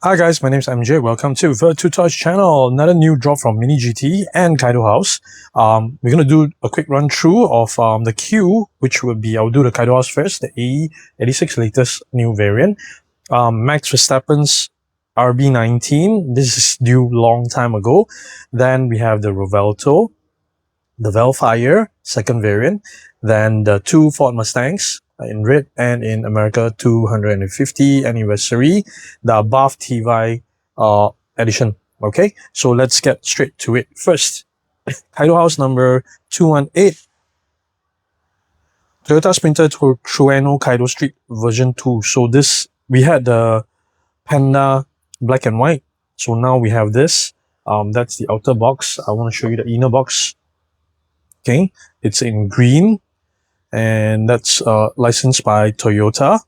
Hi guys, my name is MJ. Welcome to Ver2 Toys channel. Another new drop from Mini GT and Kaido House. We're gonna do a quick run through of the queue, which will be I'll do the Kaido House first, the AE86 latest new variant. Max Verstappen's RB19. This is due long time ago. Then we have the Revuelto, the Vellfire second variant. Then the two Ford Mustangs in red and in America 250 anniversary, the Abarth TY edition. Okay, so let's get straight to it. First, Kaido House number 218. Toyota Sprinter Trueno Kaido Street version 2. So this, we had the Panda black and white. So now we have this. That's the outer box. I want to show you the inner box. Okay, it's in green, and that's licensed by Toyota.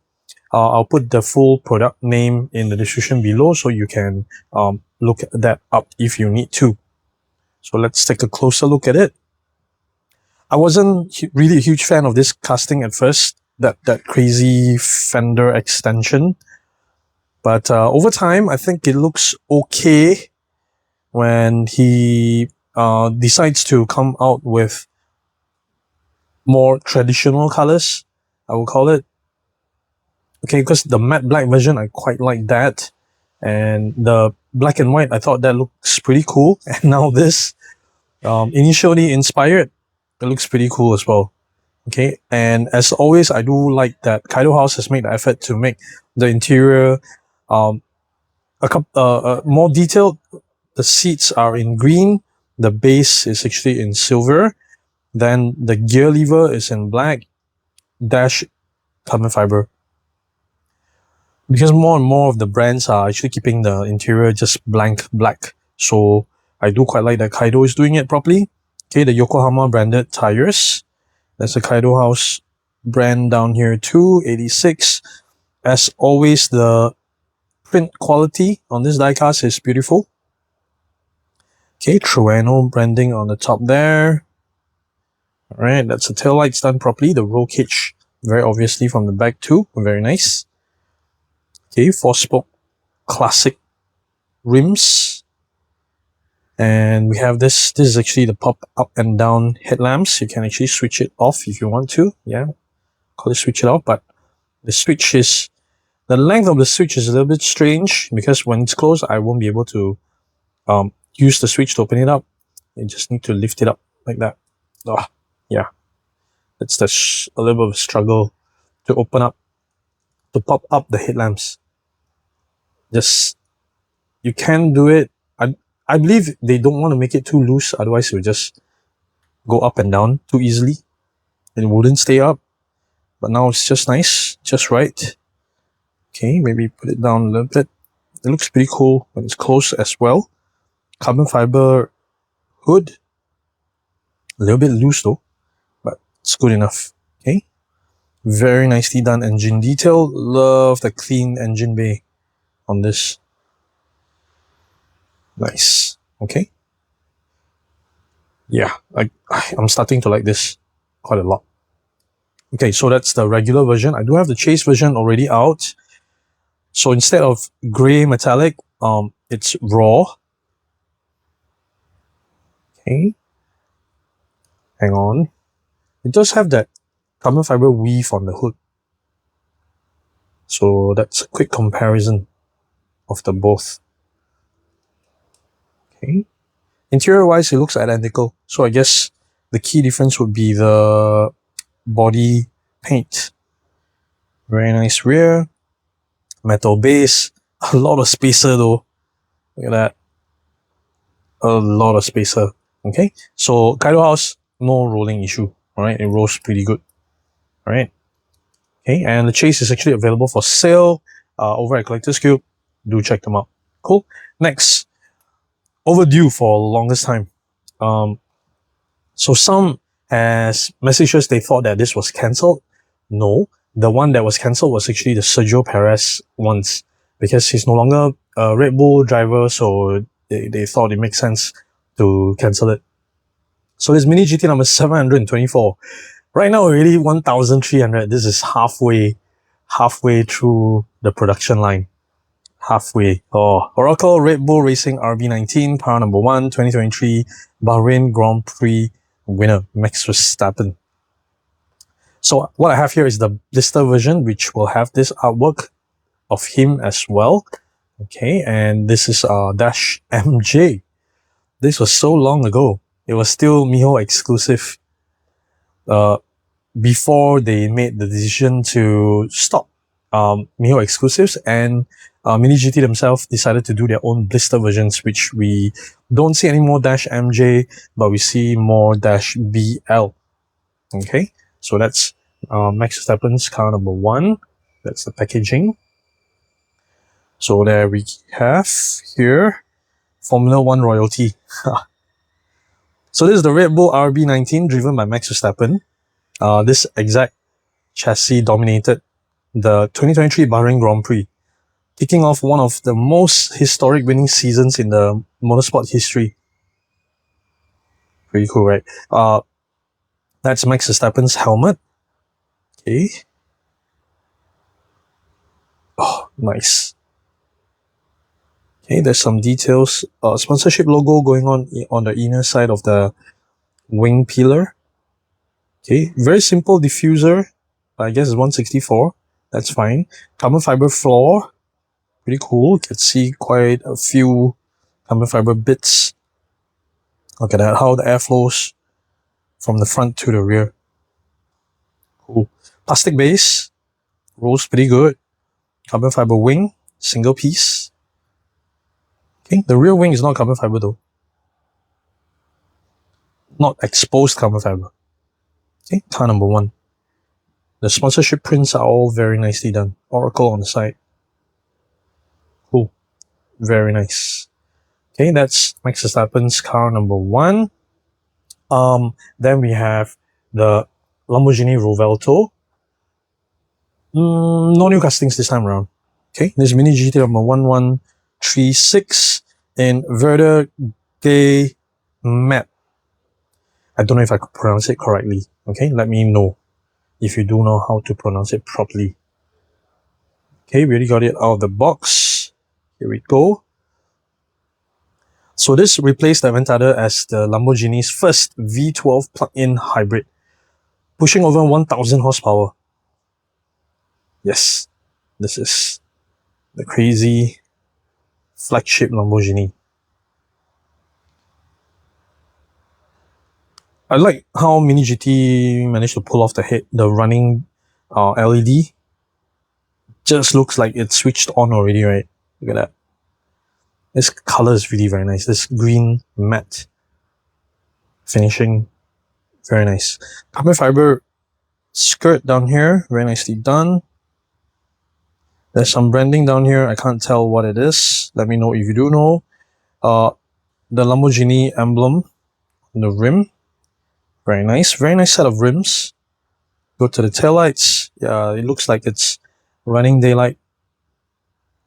I'll put the full product name in the description below so you can look that up if you need to. So let's take a closer look at it. I wasn't really a huge fan of this casting at first, that crazy fender extension. But over time, I think it looks okay when he decides to come out with more traditional colors, I will call it. Okay, because the matte black version, I quite like that. And the black and white, I thought that looks pretty cool. And now this, initially inspired, it looks pretty cool as well. Okay, and as always, I do like that Kaido House has made the effort to make the interior more detailed. The seats are in green. The base is actually in silver. Then the gear lever is in black. Dash carbon fiber. Because more and more of the brands are actually keeping the interior just blank black. So I do quite like that Kaido is doing it properly. Okay, the Yokohama branded tires. That's the Kaido House brand down here too, 86. As always, the print quality on this diecast is beautiful. Okay, Trueno branding on the top there. Alright, that's the tail lights done properly. The roll cage, very obviously from the back too. Very nice. Okay, 4-spoke classic rims. And we have this. This is actually the pop up and down headlamps. You can actually switch it off if you want to. Yeah, call it switch it off. But the switch is, the length of the switch is a little bit strange because when it's closed, I won't be able to use the switch to open it up. You just need to lift it up like that. Oh, yeah, it's a little bit of a struggle to open up, to pop up the headlamps. Just, you can do it. I believe they don't want to make it too loose, otherwise it will just go up and down too easily and it wouldn't stay up. But now it's just nice, just right. Okay, maybe put it down a little bit. It looks pretty cool when it's closed as well. Carbon fiber hood, a little bit loose though, but it's good enough. Okay, very nicely done engine detail. Love the clean engine bay on this. Nice. Okay, yeah, I'm starting to like this quite a lot. Okay, so that's the regular version. I do have the chase version already out. So instead of gray metallic, it's raw. Okay, hang on. It does have that carbon fiber weave on the hood. So that's a quick comparison of the both. Okay, interior wise, it looks identical. So I guess the key difference would be the body paint. Very nice rear, metal base, a lot of spacer though. Look at that, a lot of spacer. Okay, so Kaido House, no rolling issue. All right, it rolls pretty good. All right. Okay, and the chase is actually available for sale over at Collector's Cube. Do check them out. Cool. Next, overdue for the longest time. So some has messages they thought that this was cancelled. No, the one that was cancelled was actually the Sergio Perez ones because he's no longer a Red Bull driver, so they thought it makes sense to cancel it. So this Mini GT number 724. Right now already 1,300. This is halfway through the production line. halfway. Oh, Oracle Red Bull Racing RB19, power number 1, 2023 Bahrain Grand Prix winner, Max Verstappen. So what I have here is the blister version, which will have this artwork of him as well. Okay, and this is Dash MJ. This was so long ago. It was still Miho exclusive. Before they made the decision to stop Miho exclusives, and Mini GT themselves decided to do their own blister versions, which we don't see any more Dash MJ, but we see more Dash BL. Okay, so that's Max Verstappen's car number 1. That's the packaging. So there we have here Formula 1 royalty. So this is the Red Bull RB19 driven by Max Verstappen. This exact chassis dominated the 2023 Bahrain Grand Prix, kicking off one of the most historic winning seasons in the motorsport history. Pretty cool, right? That's Max Verstappen's helmet. Okay. Oh, nice. Okay, there's some details. Sponsorship logo going on the inner side of the wing pillar. Okay, very simple diffuser. I guess it's 164. That's fine. Carbon fiber floor. Pretty cool. You can see quite a few carbon fiber bits. Look at that, how the air flows from the front to the rear. Cool. Plastic base. Rolls pretty good. Carbon fiber wing. Single piece. Okay, the rear wing is not carbon fiber though. Not exposed carbon fiber. Okay, car number 1. The sponsorship prints are all very nicely done. Oracle on the side. Cool. Very nice. Okay, that's Max Verstappen's car number 1. Then we have the Lamborghini Revuelto. No new castings this time around. Okay, this Mini GT number 1136 in Verde Matte. I don't know if I could pronounce it correctly. Okay, let me know if you do know how to pronounce it properly. Okay, we already got it out of the box. Here we go. So this replaced the Aventador as the Lamborghini's first V12 plug-in hybrid, pushing over 1000 horsepower. Yes, this is the crazy flagship Lamborghini. I like how Mini GT managed to pull off the running LED. Just looks like it's switched on already, right? Look at that. This color is really very nice. This green matte finishing, very nice. Carbon fiber skirt down here, very nicely done. There's some branding down here. I can't tell what it is. Let me know if you do know. The Lamborghini emblem on the rim. Very nice set of rims. Go to the taillights. Yeah, it looks like it's running daylight.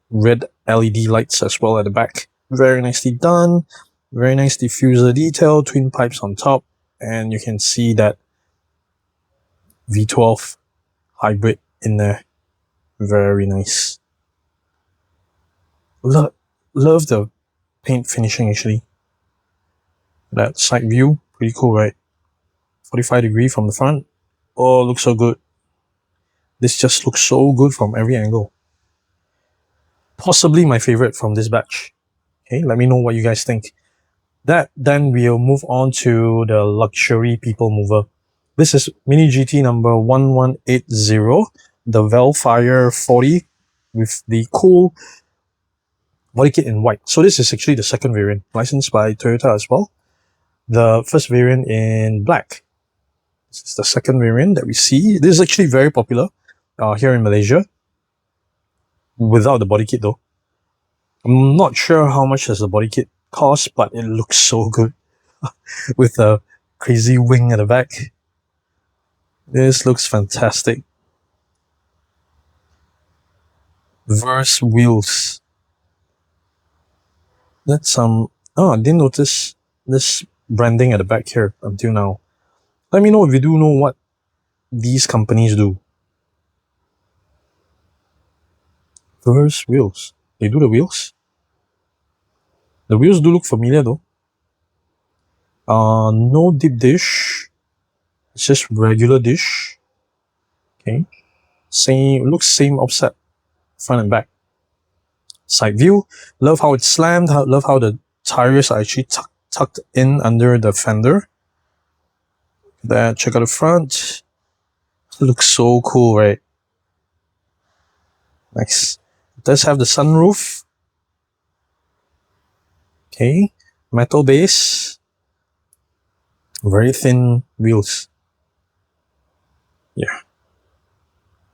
Red LED lights as well at the back. Very nicely done. Very nice diffuser detail. Twin pipes on top. And you can see that V12 hybrid in there. Very nice. Love the paint finishing actually. That side view, pretty cool, right? 45-degree from the front. Oh, looks so good. This just looks so good from every angle. Possibly my favorite from this batch. Okay, let me know what you guys think. Then we'll move on to the luxury people mover. This is Mini GT number 1180, the Vellfire 40 with the cool body kit in white. So this is actually the second variant, licensed by Toyota as well. The first variant in black. This is the second variant that we see. This is actually very popular here in Malaysia. Without the body kit though. I'm not sure how much does the body kit cost, but it looks so good. With a crazy wing at the back. This looks fantastic. Verse wheels. That's some... Oh, I didn't notice this branding at the back here until now. Let me know if you do know what these companies do. Verse wheels. They do the wheels. The wheels do look familiar though. No deep dish. It's just regular dish. Okay. Looks same offset, front and back. Side view. Love how it's slammed. Love how the tires are actually tucked in under the fender. Check out the front. Looks so cool, right? Nice. It does have the sunroof. Okay. Metal base. Very thin wheels. Yeah.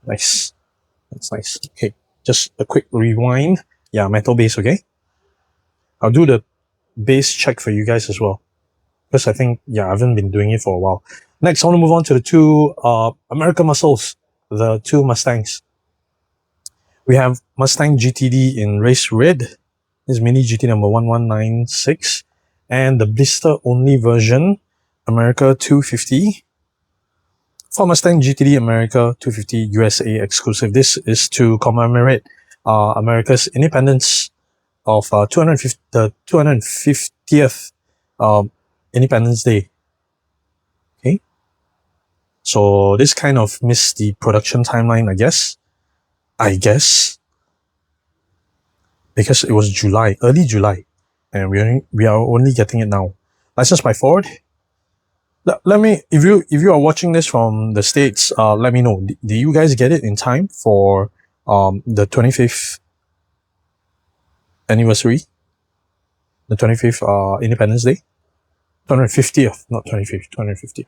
Nice. That's nice. Okay. Just a quick rewind. Yeah, metal base, okay? I'll do the base check for you guys as well. Because I think, yeah, I haven't been doing it for a while. Next, I want to move on to the two American muscles, the two Mustangs. We have Mustang GTD in race red. This is Mini GT number 1196. And the blister-only version, America 250. For Mustang GTD America 250 USA exclusive. This is to commemorate America's independence of the 250th Independence Day. Okay. So this kind of missed the production timeline, I guess. Because it was July, early July. And we are only getting it now. Licensed by Ford. Let me, if you are watching this from the States, let me know. Do you guys get it in time for the 25th anniversary? The 25th Independence Day? 250th, not 25th, 250th.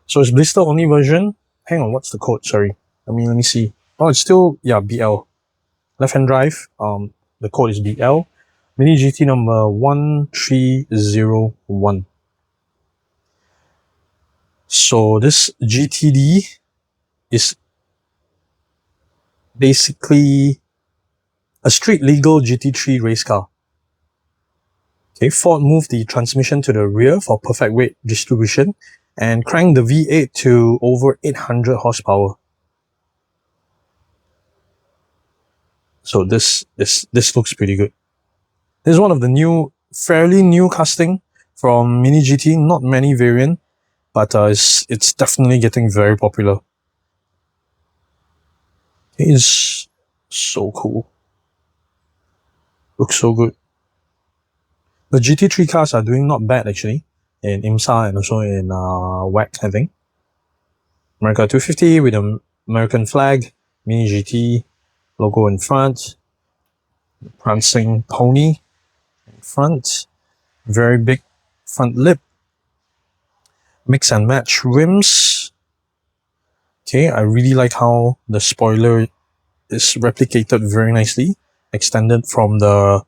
So it's blister only version. Hang on, what's the code? Sorry. Let me see. Oh, it's still, yeah, BL. Left-hand drive. The code is BL. Mini GT number 1301. So this GTD is basically a street legal GT3 race car. Okay, Ford moved the transmission to the rear for perfect weight distribution and cranked the V8 to over 800 horsepower. So this looks pretty good. This is one of the fairly new casting from Mini GT. Not many variant, but it's definitely getting very popular. It is so cool. Looks so good. The GT3 cars are doing not bad actually in IMSA and also in WEC, I think. America 250 with an American flag, Mini GT logo in front, prancing pony in front, very big front lip, mix and match rims. Okay, I really like how the spoiler is replicated very nicely, extended from the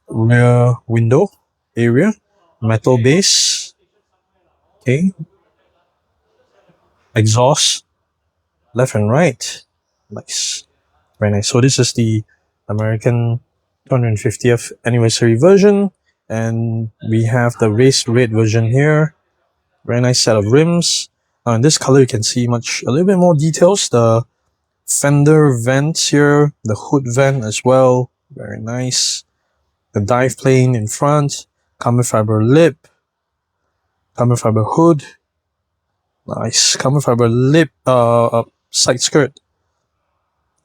rear window area, metal base. Okay, exhaust left and right. Nice, very nice. So this is the American 250th anniversary version, and we have the race red version here. Very nice set of rims. In this color you can see a little bit more details. The fender vents here, the hood vent as well, very nice. The dive plane in front, carbon fiber lip, carbon fiber hood, nice. Carbon fiber lip, side skirt,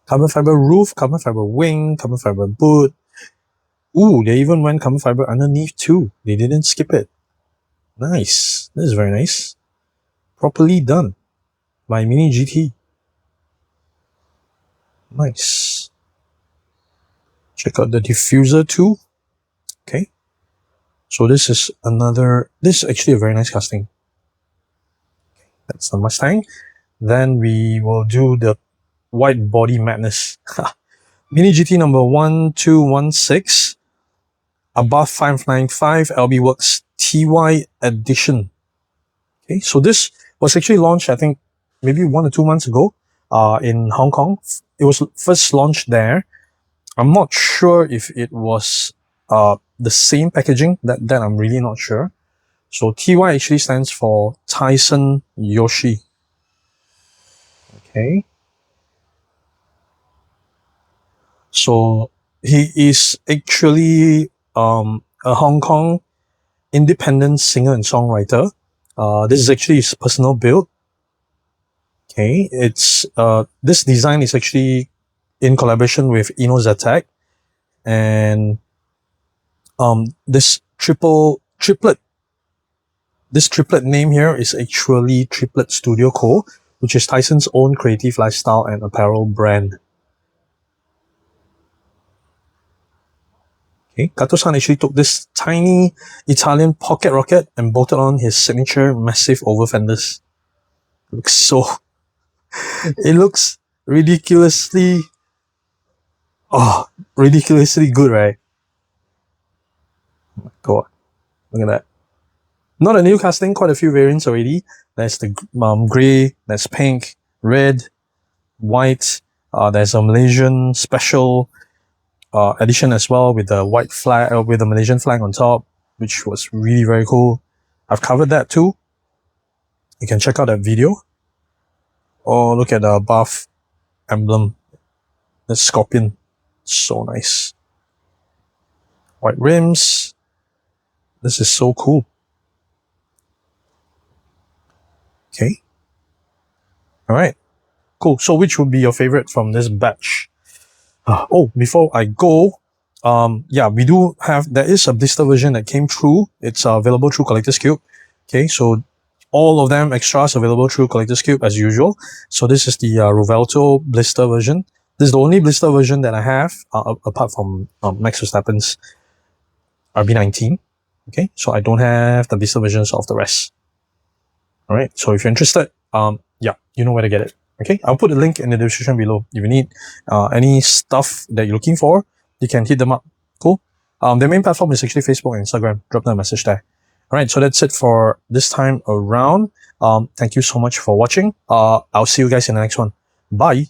carbon fiber roof, carbon fiber wing, carbon fiber boot. Ooh, they even went carbon fiber underneath too. They didn't skip it. Nice. This is very nice. Properly done by Mini GT. Nice. Check out the diffuser too. Okay. So this is actually a very nice casting. That's the Mustang. Then we will do the white body madness. Mini GT number 1216. Abarth 595 LB Works TY Edition. Okay, so this was actually launched, I think, maybe 1 or 2 months ago in Hong Kong. It was first launched there. I'm not sure if it was the same packaging. That I'm really not sure. So TY actually stands for Tyson Yoshi. Okay. So He is actually a Hong Kong independent singer and songwriter. This is actually his personal build. Okay, it's this design is actually in collaboration with Inozatec, and this triplet name here is actually Triplet Studio Co., which is Tyson's own creative lifestyle and apparel brand. Okay, Kato-san actually took this tiny Italian pocket rocket and bolted on his signature massive over fenders. It looks ridiculously good, right? Oh my god, look at that. Not a new casting, quite a few variants already. There's the grey, there's pink, red, white. There's a Malaysian special edition as well with the white flag, with the Malaysian flag on top, which was really very cool. I've covered that too. You can check out that video. Oh, look at the Abarth emblem. The scorpion. So nice. White rims. This is so cool. Okay. Alright. Cool. So which would be your favorite from this batch? Oh, before I go, yeah, we do have, there is a blister version that came through. It's available through Collector's Cube. Okay, so all of them extras available through Collector's Cube as usual. So this is the Revuelto blister version. This is the only blister version that I have, apart from Max Verstappen's RB19. Okay, so I don't have the blister versions of the rest. Alright, so if you're interested, yeah, you know where to get it. Okay, I'll put a link in the description below. If you need any stuff that you're looking for, you can hit them up. Cool. Their main platform is actually Facebook and Instagram. Drop them a message there. Alright, so that's it for this time around. Thank you so much for watching. I'll see you guys in the next one. Bye.